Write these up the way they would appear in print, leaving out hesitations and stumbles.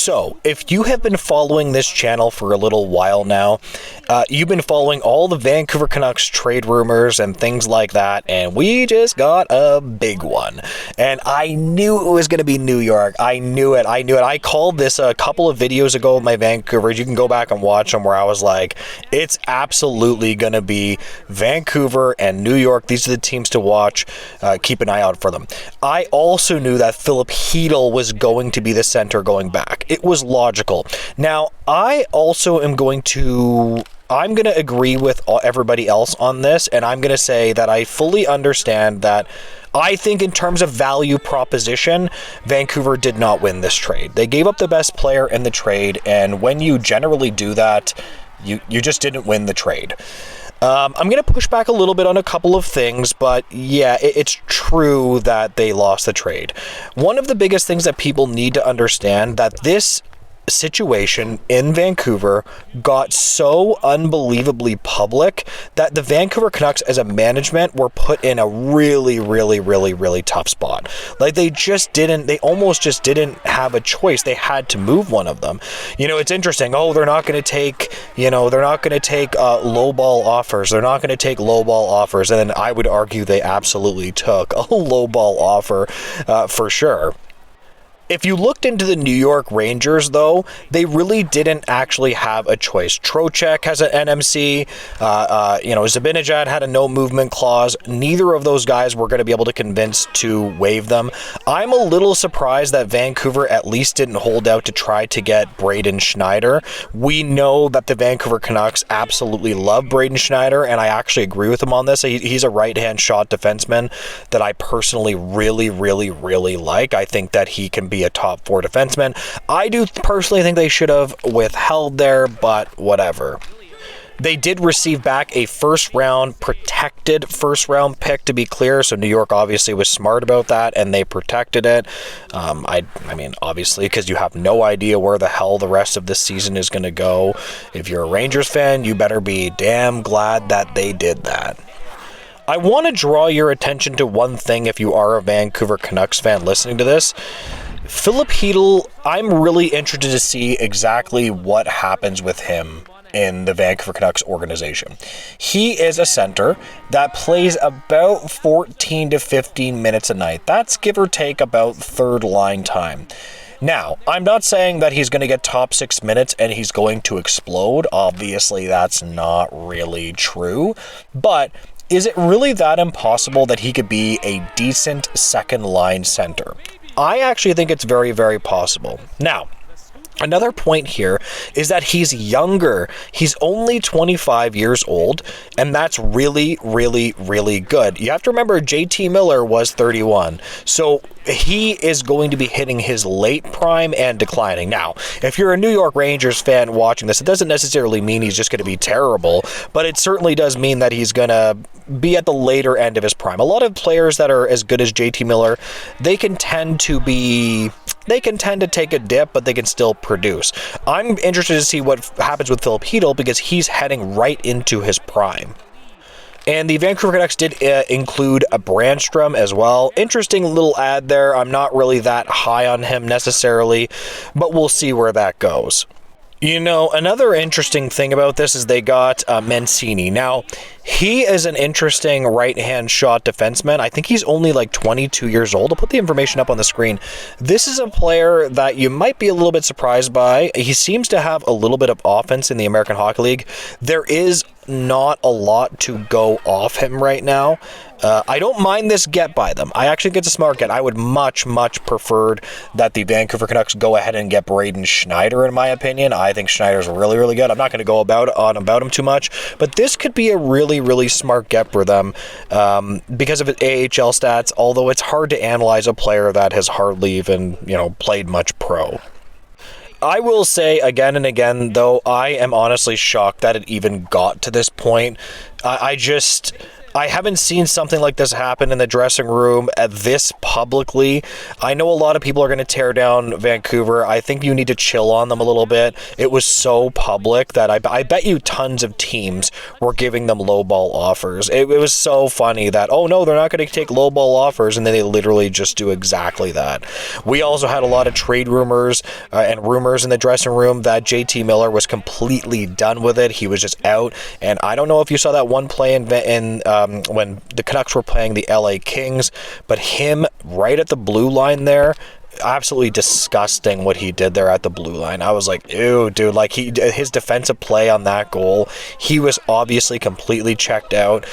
So, if you have been following this channel for a little while now, you've been following all the Vancouver Canucks trade rumors and things like that, and we just got a big one. And I knew it was going to be New York. I knew it. I called this a couple of videos ago with my Vancouvers. You can go back and watch them where I was like, it's absolutely going to be Vancouver and New York. These are the teams to watch. Keep an eye out for them. I also knew that Filip Chytil was going to be the center going back. It was logical. Now, I also am going to agree with everybody else on this, and I'm going to say that I fully understand that I think in terms of value proposition, Vancouver did not win this trade. They gave up the best player in the trade, and when you generally do that, you just didn't win the trade. I'm going to push back a little bit on a couple of things, but yeah, it's true that they lost the trade. One of the biggest things that people need to understand that this situation in Vancouver got so unbelievably public that the Vancouver Canucks as a management were put in a really, really, really, really tough spot. Like they almost just didn't have a choice. They had to move one of them. You know, it's interesting. They're not going to take lowball offers. They're not going to take lowball offers. And then I would argue they absolutely took a lowball offer for sure. If you looked into the New York Rangers, though, they really didn't actually have a choice. Trocheck has an NMC. Zibanejad had a no-movement clause. Neither of those guys were going to be able to convince to waive them. I'm a little surprised that Vancouver at least didn't hold out to try to get Braden Schneider. We know that the Vancouver Canucks absolutely love Braden Schneider, and I actually agree with him on this. He's a right-hand shot defenseman that I personally really, really, really like. I think that he can be a top 4 defenseman. I do personally think they should have withheld there, but whatever. They did receive back a protected first round pick, to be clear, so New York obviously was smart about that, and they protected it. I mean, obviously, because you have no idea where the hell the rest of this season is going to go. If you're a Rangers fan, you better be damn glad that they did that. I want to draw your attention to one thing if you are a Vancouver Canucks fan listening to this. Filip Chytil, I'm really interested to see exactly what happens with him in the Vancouver Canucks organization. He is a center that plays about 14 to 15 minutes a night. That's give or take about third line time. Now, I'm not saying that he's going to get top 6 minutes and he's going to explode. Obviously, that's not really true. But is it really that impossible that he could be a decent second line center? I actually think it's very, very possible. Now, another point here is that he's younger. He's only 25 years old, and that's really, really, really good. You have to remember, JT Miller was 31, so he is going to be hitting his late prime and declining. Now, if you're a New York Rangers fan watching this, it doesn't necessarily mean he's just going to be terrible, but it certainly does mean that he's going to be at the later end of his prime. A lot of players that are as good as JT Miller, they can tend to take a dip, but they can still produce. I'm interested to see what happens with Filip Chytil because he's heading right into his prime. And the Vancouver Canucks did include a Brandstrom as well. Interesting little ad there. I'm not really that high on him necessarily, but we'll see where that goes. You know, another interesting thing about this is they got Mancini. Now, he is an interesting right-hand shot defenseman. I think he's only like 22 years old. I'll put the information up on the screen. This is a player that you might be a little bit surprised by. He seems to have a little bit of offense in the American Hockey League. There is not a lot to go off him right now. I don't mind this get by them. I actually think it's a smart get. I would much, much preferred that the Vancouver Canucks go ahead and get Braden Schneider, in my opinion. I think Schneider's really, really good. I'm not going to go about him too much, but this could be a really, really smart get for them because of his AHL stats, although it's hard to analyze a player that has hardly even, played much pro. I will say again and again, though, I am honestly shocked that it even got to this point. I haven't seen something like this happen in the dressing room at this publicly. I know a lot of people are going to tear down Vancouver. I think you need to chill on them a little bit. It was so public that I bet you tons of teams were giving them lowball offers. It was so funny that, oh no, they're not going to take lowball offers, and then they literally just do exactly that. We also had a lot of trade rumors and rumors in the dressing room that JT Miller was completely done with it. He was just out, and I don't know if you saw that one play in when the Canucks were playing the LA Kings, but him right at the blue line there, absolutely disgusting what he did there at the blue line. I was like, ew, dude, like his defensive play on that goal, he was obviously completely checked out.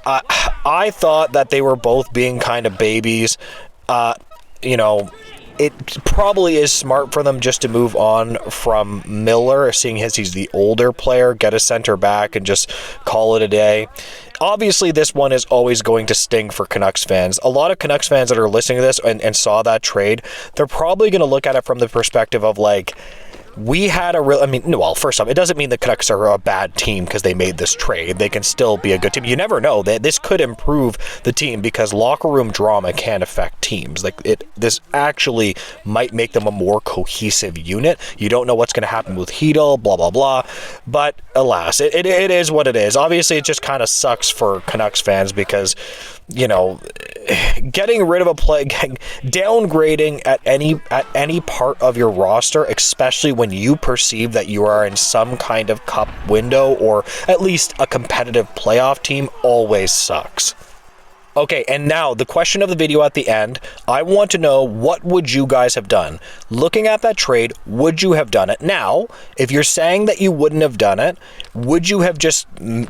I thought that they were both being kind of babies. You know, it probably is smart for them just to move on from Miller, seeing as he's the older player, get a center back and just call it a day. Obviously, this one is always going to sting for Canucks fans. A lot of Canucks fans that are listening to this and saw that trade, they're probably going to look at it from the perspective of like, we had a real, I mean, well, first off, it doesn't mean the Canucks are a bad team because they made this trade. They can still be a good team. You never know. This could improve the team because locker room drama can affect teams. Like this actually might make them a more cohesive unit. You don't know what's going to happen with Hedl, blah, blah, blah. But alas, it is what it is. Obviously, it just kind of sucks for Canucks fans because, you know, getting rid of a play, downgrading at any part of your roster, especially when you perceive that you are in some kind of cup window or at least a competitive playoff team, always sucks. Okay, and now the question of the video at the end, I want to know, what would you guys have done? Looking at that trade, would you have done it? Now, if you're saying that you wouldn't have done it, would you have just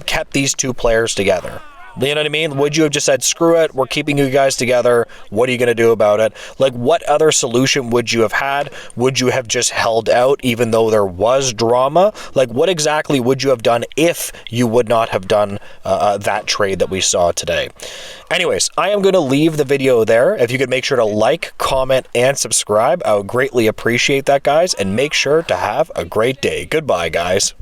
kept these two players together? You know what I mean? Would you have just said, screw it, we're keeping you guys together, what are you going to do about it? Like, what other solution would you have had? Would you have just held out even though there was drama? Like, what exactly would you have done if you would not have done that trade that we saw today? Anyways, I am going to leave the video there. If you could make sure to like, comment, and subscribe, I would greatly appreciate that, guys, and make sure to have a great day. Goodbye, guys.